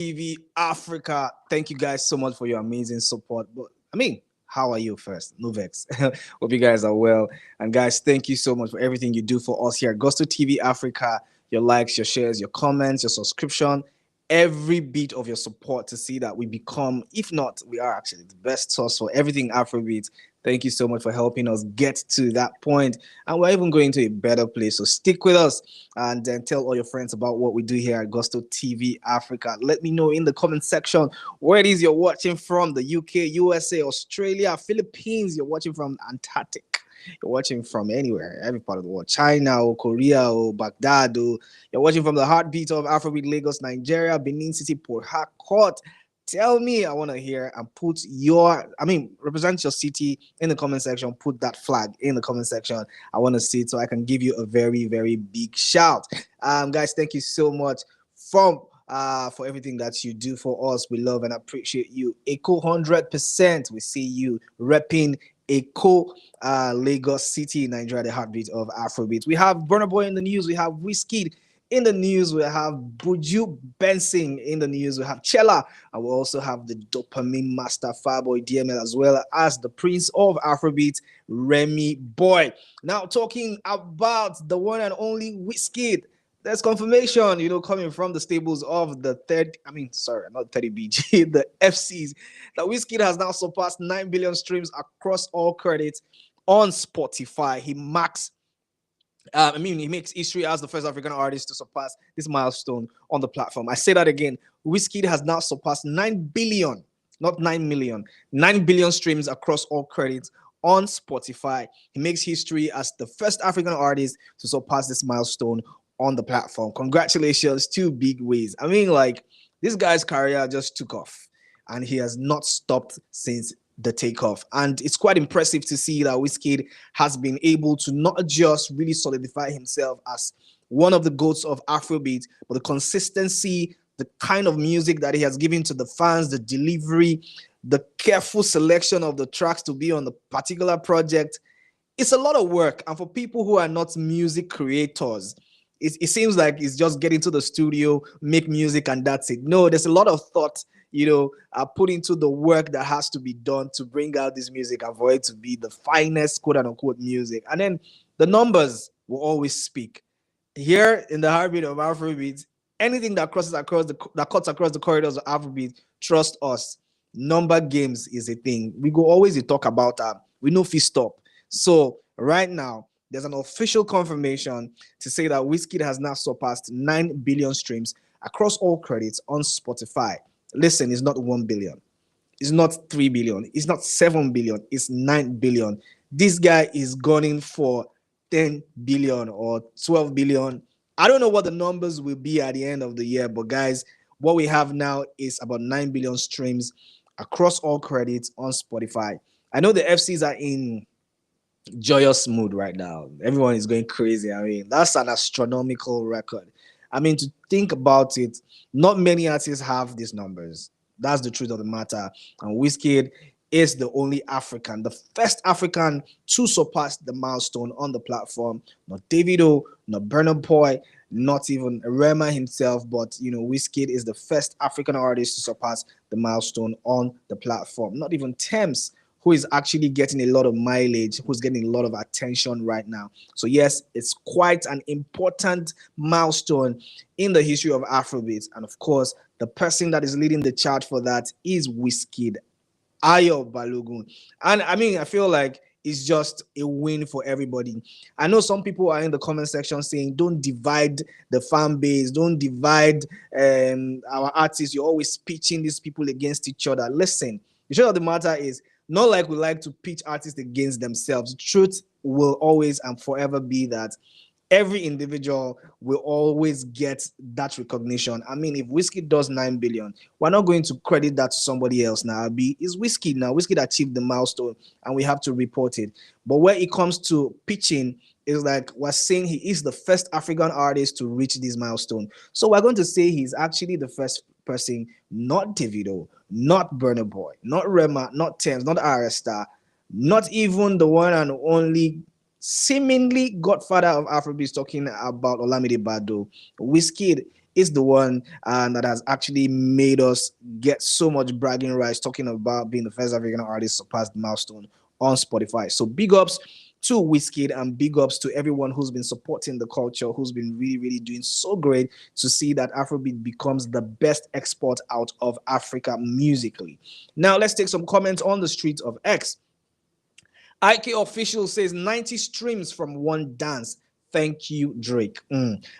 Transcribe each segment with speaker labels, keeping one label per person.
Speaker 1: TV Africa. Thank you guys so much for your amazing support. But how are you first? No vex. Hope you guys are well. And guys, thank you so much for everything you do for us here at Gusto TV Africa. Your likes, your shares, your comments, your subscription, every bit of your support to see that we become, if not, we are actually the best source for everything Afrobeat. Thank you so much for helping us get to that point, and we're even going to a better place. So stick with us and then tell all your friends about what we do here at Gusto TV Africa. Let me know in the comment section where it is you're watching from: the UK, USA, Australia, Philippines. You're watching from Antarctic. You're watching from anywhere, every part of the world: China or Korea or Baghdad. Or you're watching from the heartbeat of Afrobeat, Lagos, Nigeria, Benin City, Port Harcourt. Tell me, I want to hear, and put represent your city in the comment section. Put that flag in the comment section. I want to see it so I can give you a very, very big shout. Guys, thank you so much for everything that you do for us. We love and appreciate you. Echo 100%. We see you repping Echo, Lagos City, Nigeria, the heartbeat of Afrobeat. We have Burna Boy in the news. We have Wizkid in the news. We have Buju Benson in the news. We have Chella, and we also have the dopamine master Fireboy DML, as well as the prince of Afrobeat, Remy Boy. Now, talking about the one and only Wizkid. There's confirmation, coming from the stables of the not 30BG, the FCs, that Wizkid has now surpassed 9 billion streams across all credits on Spotify. He makes history as the first African artist to surpass this milestone on the platform. I say that again. Wizkid has now surpassed 9 billion, not 9 million, 9 billion streams across all credits on Spotify. He makes history as the first African artist to surpass this milestone on the platform. Congratulations, 2 big ways. This guy's career just took off, and he has not stopped since the takeoff. And it's quite impressive to see that Wizkid has been able to not just really solidify himself as one of the GOATs of Afrobeat, but the consistency, the kind of music that he has given to the fans, the delivery, the careful selection of the tracks to be on the particular project. It's a lot of work. And for people who are not music creators, it seems like it's just get into the studio, make music, and that's it. No, there's a lot of thought, put into the work that has to be done to bring out this music and for it to be the finest, quote unquote, music. And then the numbers will always speak. Here in the heartbeat of Afrobeat, anything that cuts across the corridors of Afrobeat, trust us, number games is a thing. We go always talk about that. We know if we stop. So right now, there's an official confirmation to say that Wizkid has now surpassed 9 billion streams across all credits on Spotify. Listen, it's not 1 billion. It's not 3 billion. It's not 7 billion. It's 9 billion. This guy is gunning for 10 billion or 12 billion. I don't know what the numbers will be at the end of the year, but guys, what we have now is about 9 billion streams across all credits on Spotify. I know the FCs are in joyous mood right now. Everyone is going crazy. That's an astronomical record. To think about it, not many artists have these numbers. That's the truth of the matter. And Wizkid is the only African, the first African to surpass the milestone on the platform. Not Davido, not Burna Boy, not even Rema himself, but Wizkid is the first African artist to surpass the milestone on the platform. Not even Thames, who is actually getting a lot of mileage, who's getting a lot of attention right now. So yes, it's quite an important milestone in the history of Afrobeat. And of course, the person that is leading the charge for that is Wizkid, Ayo Balogun. And I feel like it's just a win for everybody. I know some people are in the comment section saying, don't divide the fan base, don't divide our artists. You're always pitching these people against each other. Listen, the truth of the matter is, not like we like to pitch artists against themselves. The truth will always and forever be that every individual will always get that recognition. If Wizkid does 9 billion, we're not going to credit that to somebody else now. It's Wizkid now. Wizkid achieved the milestone, and we have to report it. But when it comes to pitching, it's like we're saying he is the first African artist to reach this milestone. So we're going to say he's actually the first person, not Davido, not Burna Boy, not Rema, not Thames, not Arista, not even the one and only seemingly godfather of Afrobeat, talking about Olamide Bado. Wizkid is the one that has actually made us get so much bragging rights talking about being the first African artist surpassed Milestone on Spotify. So big ups to Wizkid and big ups to everyone who's been supporting the culture, who's been really, really doing so great to see that Afrobeat becomes the best export out of Africa musically. Now, let's take some comments on the streets of X. IK Official says 90 streams from one dance. Thank you, Drake.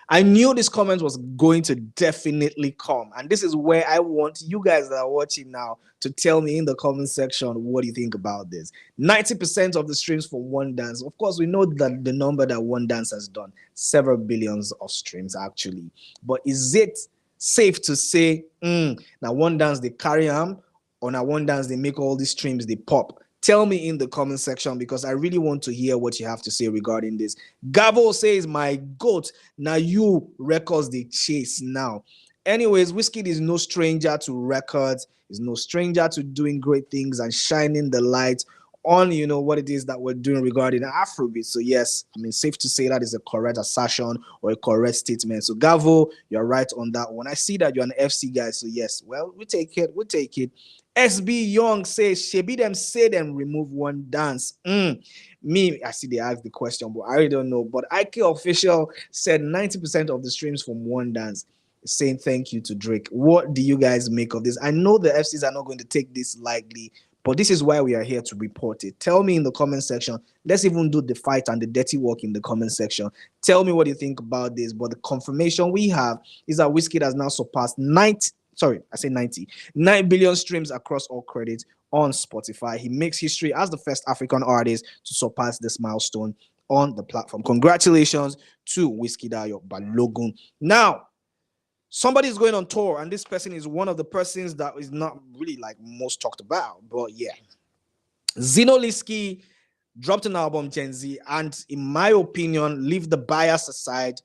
Speaker 1: I knew this comment was going to definitely come. And this is where I want you guys that are watching now to tell me in the comment section what you think about this. 90% of the streams for one dance. Of course, we know that the number that one dance has done, several billions of streams actually. But is it safe to say, now one dance they carry on, or now one dance they make all these streams they pop? Tell me in the comment section because I really want to hear what you have to say regarding this. Gavo says, my goat, now you records they chase now. Anyways, Wizkid is no stranger to records. He's no stranger to doing great things and shining the light on, what it is that we're doing regarding Afrobeat. So yes, I mean, safe to say that is a correct assertion or a correct statement. So Gavo, you're right on that one. I see that you're an FC guy. So yes, well, we take it. We take it. SB Young says, Shebi them say them remove one dance. Me, I see they asked the question, but I really don't know. But IK Official said 90% of the streams from one dance, saying thank you to Drake. What do you guys make of this? I know the FCs are not going to take this lightly, but this is why we are here to report it. Tell me in the comment section. Let's even do the fight and the dirty work in the comment section. Tell me what you think about this. But the confirmation we have is that Wizkid has now surpassed 9 billion streams across all credits on Spotify. He makes history as the first African artist to surpass this milestone on the platform. Congratulations to Wizkid Ayo Balogun. Now, somebody is going on tour, and this person is one of the persons that is not really like most talked about, but yeah. Zinoleesky dropped an album, Gen Z, and in my opinion, leave the bias aside,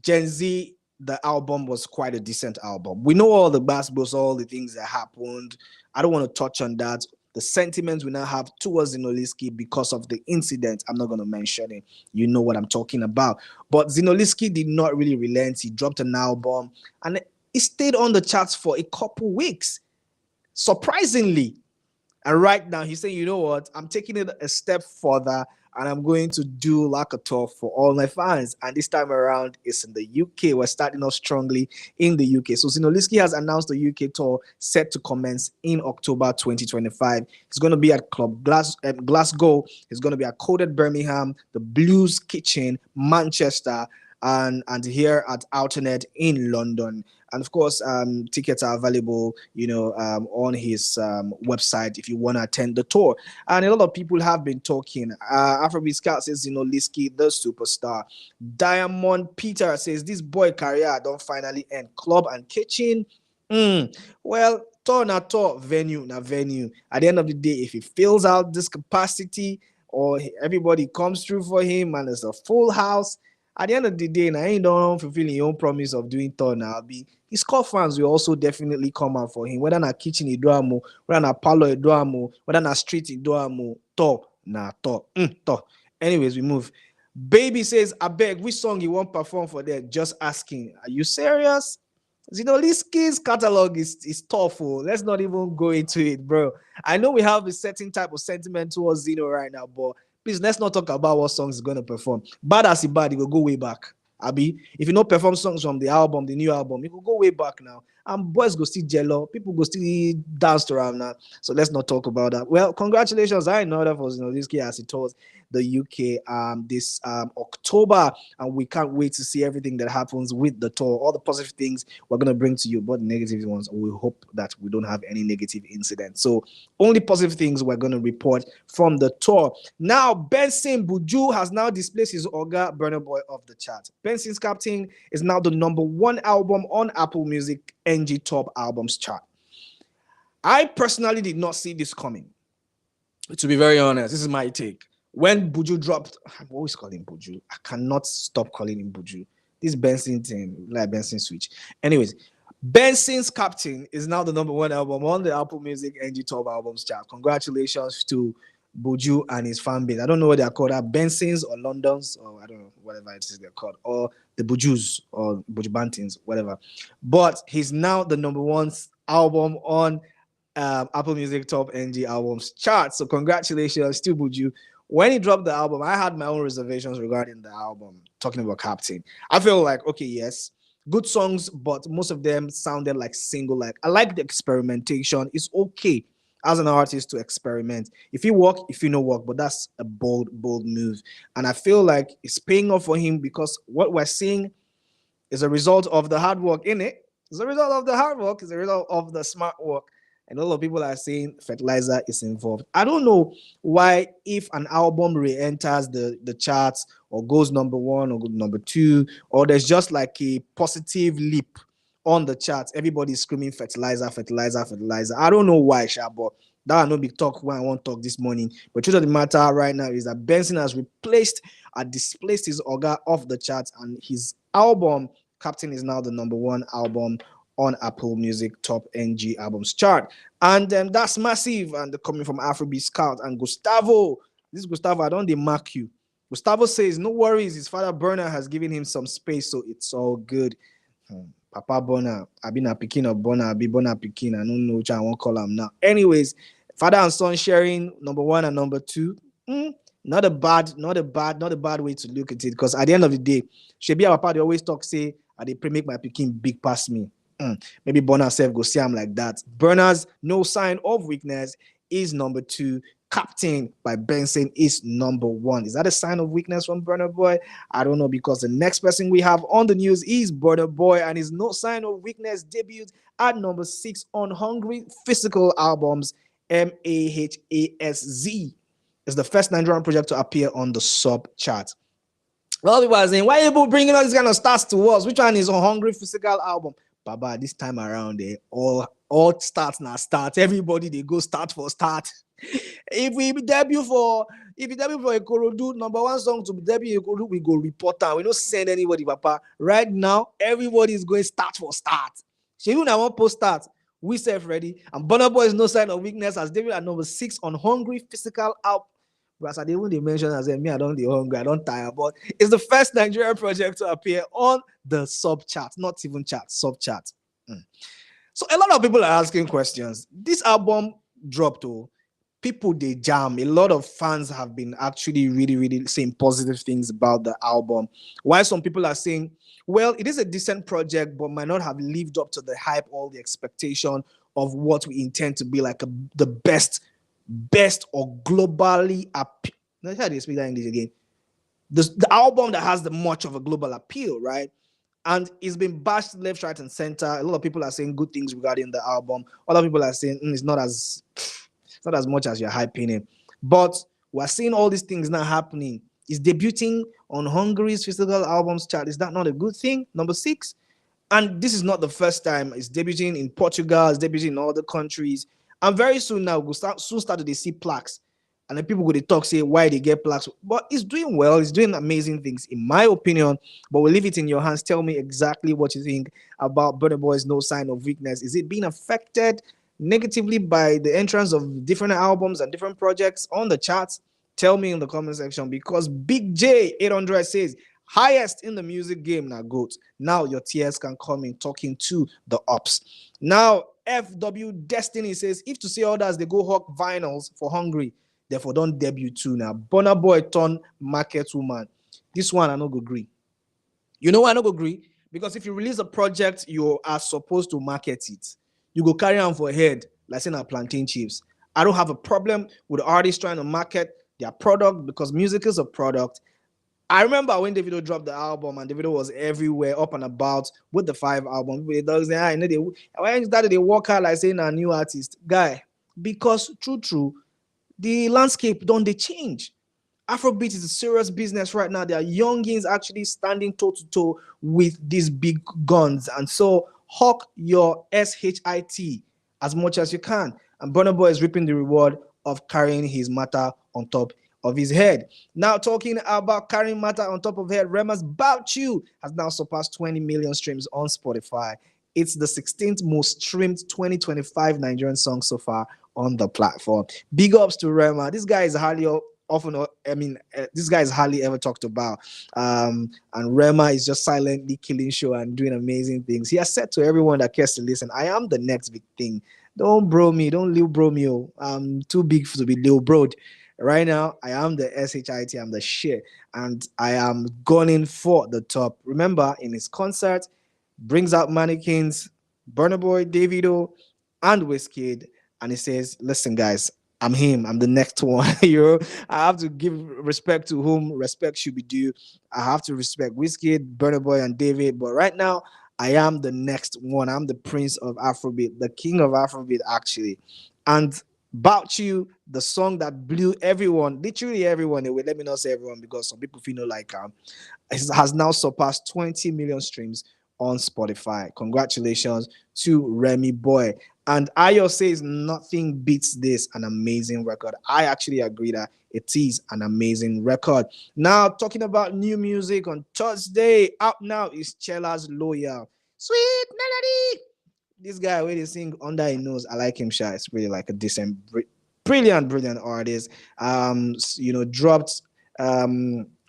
Speaker 1: Gen Z, the album was quite a decent album. We know all the basketballs, all the things that happened. I don't want to touch on that. The sentiments we now have towards Zinoleesky because of the incident, I'm not going to mention it. You know what I'm talking about. But Zinoleesky did not really relent. He dropped an album and it stayed on the charts for a couple weeks, surprisingly. And right now he's saying, you know what, I'm taking it a step further and I'm going to do like a tour for all my fans. And this time around, it's in the UK. We're starting off strongly in the UK. So Zinoleesky has announced the UK tour set to commence in October 2025. He's going to be at Club Glasgow. He's going to be at Coded Birmingham, the Blues Kitchen, Manchester, and here at Outnet in London. And of course, tickets are available, on his website if you want to attend the tour. And a lot of people have been talking. Afrobeat Scout says, Zinoleesky, the superstar. Diamond Peter says, this boy career don't finally end. Club and kitchen. Well, tour na tour, venue na venue. At the end of the day, if he fills out this capacity or everybody comes through for him and it's a full house, at the end of the day, now you don't fulfill your own promise of doing tour now. His core fans will also definitely come out for him. Whether na kitchen idoamo, whether na parlor idoamo, whether na street idoamo, tour na tour. Tour. Anyways, we move. Baby says, I beg, which song you won't perform for there? Just asking. Are you serious? Zinoleesky's catalog is tough. Let's not even go into it, bro. I know we have a certain type of sentiment towards Zino right now, but please, let's not talk about what songs he's going to perform. Bad as he bad, he will go way back. Abi, if you not perform songs from the album, the new album, he will go way back now. And boys go still jello. People go still dance around now. So let's not talk about that. Well, congratulations. I know that for Zinoleesky as he told the UK this October. And we can't wait to see everything that happens with the tour. All the positive things we're going to bring to you, but the negative ones, we hope that we don't have any negative incidents. So only positive things we're going to report from the tour. Now, Benson Buju has now displaced his Oga Burna Boy off the chart. Benson's Captain is now the #1 album on Apple Music NG Top Albums chart. I personally did not see this coming. To be very honest, this is my take. When Buju dropped, I'm always calling Buju. I cannot stop calling him Buju. This Benson thing, like Benson switch. Anyways, Benson's Captain is now the #1 album on the Apple Music NG Top Albums chart. Congratulations to Buju and his fan base. I don't know what they are called, Bensons or Londons, or I don't know, whatever it is they're called, or the Bujus or Buju Bantings, whatever. But he's now the number one album on Apple Music Top NG Albums chart. So congratulations to Buju. When he dropped the album, I had my own reservations regarding the album, talking about Captain. I feel like, okay, yes, good songs, but most of them sounded like single. Like, I like the experimentation. It's okay as an artist to experiment. If you work, if you no work, but that's a bold move. And I feel like it's paying off for him because what we're seeing is a result of the hard work in it. It's a result of the hard work. It's a result of the smart work. And a lot of people are saying fertilizer is involved. I don't know why, if an album re-enters the charts or goes number one or number two, or there's just like a positive leap on the charts, everybody's screaming fertilizer, fertilizer, fertilizer. I don't know why, Sha, but that will not be talk when I want to talk this morning. But truth of the matter right now is that Benson has displaced his Oga off the charts, and his album Captain is now the number one album on Apple Music Top NG Albums chart. And that's massive. And coming from Afrobeat Scout and Gustavo. This Gustavo, I don't mark you. Gustavo says, no worries, his father Burna has given him some space, so it's all good. Papa Burna, I've been a picking of Burna, I'll be Burna picking. I don't know which I won't call him now. Anyways, father and son sharing number one and number two. Not a bad way to look at it. Because at the end of the day, Shebi and Papa, they always talk, say, I they make my picking big past me. Maybe Burna self go see him like that. Burna's No Sign of Weakness is number two. Captain by Benson is number one. Is that a sign of weakness from Burna Boy? I don't know, because the next person we have on the news is Burna Boy, and his No Sign of Weakness debuted at number 6 on Hungry Physical Albums, Mahazz. It's the first Nigerian project to appear on the sub chart. A lot of people are saying, why are you bringing all these kind of stats to us? Which one is on Hungry Physical Album? Baba, this time around, all starts now start. Everybody, they go start for start. If you debut for Ikorodu, number one song to debut Ikorodu, we go report and we don't send anybody, Papa. Right now, everybody is going start for start. So even I want post start, we self ready. And Burna Boy is No Sign of Weakness as debuted at number 6 on Hungry Physical Album. As I didn't mention, as me, I don't be hungry, I don't tire, but it's the first Nigerian project to appear on the sub chart, not even chart, sub chart. So a lot of people are asking questions. This album dropped, people they jam. A lot of fans have been actually really saying positive things about the album. While some people are saying, well, it is a decent project, but might not have lived up to the hype or the expectation of what we intend to be like the best or globally appeal. Let's try to speak that English again. The album that has the much of a global appeal, right? And it's been bashed left, right, and center. A lot of people are saying good things regarding the album. Other people are saying it's not as much as you're hyping it. But we're seeing all these things now happening. It's debuting on Hungary's physical albums chart. Is that not a good thing? Number 6. And this is not the first time. It's debuting in Portugal. It's debuting in other countries. And very soon now, we'll start to see plaques. And then people go to talk, say why they get plaques. But it's doing well. It's doing amazing things, in my opinion. But we'll leave it in your hands. Tell me exactly what you think about Burna Boy's No Sign of Weakness. Is it being affected negatively by the entrance of different albums and different projects on the charts? Tell me in the comment section, because Big J 800 says, highest in the music game now, GOAT. Now your tears can come in talking to the ups. Now, FW Destiny says, if to see others, they go hawk vinyls for Hungry, therefore don't debut too now. Burna Boy turn market woman. This one I no go agree. You know why I no go agree? Because if you release a project, you are supposed to market it. You go carry on for head, like saying our plantain chips. I don't have a problem with artists trying to market their product, because music is a product. I remember when Davido dropped the album and Davido was everywhere, up and about with the 5 album. People say, I know why started they walk out like saying a new artist guy, because true, the landscape don't they change. Afrobeat is a serious business right now. There are youngins actually standing toe to toe with these big guns, and so hawk your shit as much as you can. And Burna Boy is reaping the reward of carrying his matter on top of his head. Now, talking about carrying matter on top of head, Rema's Bout You has now surpassed 20 million streams on Spotify It's the 16th most streamed 2025 Nigerian song so far on the platform. Big ups to Rema. This guy is hardly often, I mean, this guy is hardly ever talked about. And Rema is just silently killing show and doing amazing things. He has said to everyone that cares to listen, I am the next big thing. Don't bro me, don't lil bro me. Oh. I'm too big to be lil broed. Right now, I am the SHIT, I'm the shit, and I am gunning for the top. Remember, in his concert, brings out mannequins, Burna Boy, Davido, and Wizkid, and he says, "Listen, guys, I'm him. I'm the next one." I have to give respect to whom respect should be due. I have to respect Wizkid, Burna Boy, and David. But right now, I am the next one. I'm the prince of Afrobeat, the king of Afrobeat, actually. And about you, the song that blew everyone, literally everyone away. Let me not say everyone because some people feel like has now surpassed 20 million streams on Spotify. Congratulations to Remy Boy. And Ayo says nothing beats this, an amazing record. I actually agree that it is an amazing record. Now, talking about new music on Thursday, out now is Chella's Loyal. Sweet Melody. This guy, when he sing under his nose, I like him, shy. It's really like a decent, brilliant artist. Dropped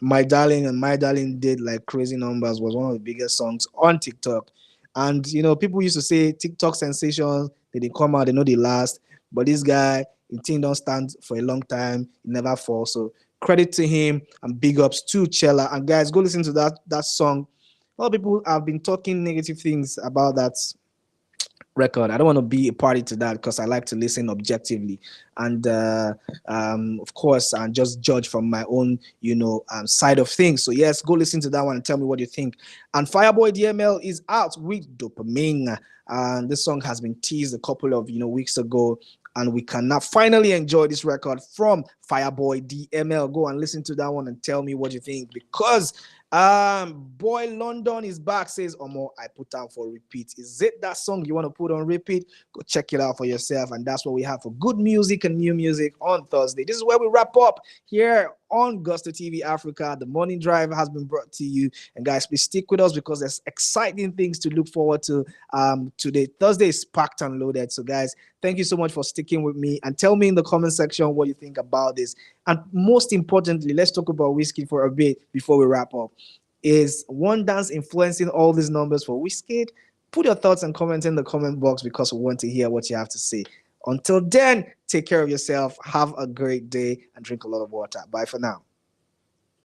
Speaker 1: My Darling, and My Darling did like crazy numbers, was one of the biggest songs on TikTok. And people used to say TikTok sensations, they come out, they know they last. But this guy, the thing don't stand for a long time, he never falls. So credit to him and big ups to Chella. And guys, go listen to that song. A lot of people have been talking negative things about that record. I don't want to be a party to that because I like to listen objectively and of course and just judge from my own side of things. So yes, go listen to that one and tell me what you think. And Fireboy DML is out with Dopamine, and this song has been teased a couple of weeks ago, and we can now finally enjoy this record from Fireboy DML. Go and listen to that one and tell me what you think, because Boy London is back, says Omo, I put down for repeat. Is it that song you want to put on repeat? Go check it out for yourself. And that's what we have for good music and new music on Thursday. This is where we wrap up here on Gusto TV Africa. The morning drive has been brought to you, and guys, please stick with us because there's exciting things to look forward to today. Thursday is packed and loaded. So guys, thank you so much for sticking with me, and tell me in the comment section what you think about this. And most importantly, let's talk about Wizkid for a bit before we wrap up. Is One Dance influencing all these numbers for Wizkid? Put your thoughts and comments in the comment box because we want to hear what you have to say. Until then, take care of yourself, have a great day, and drink a lot of water. Bye for now.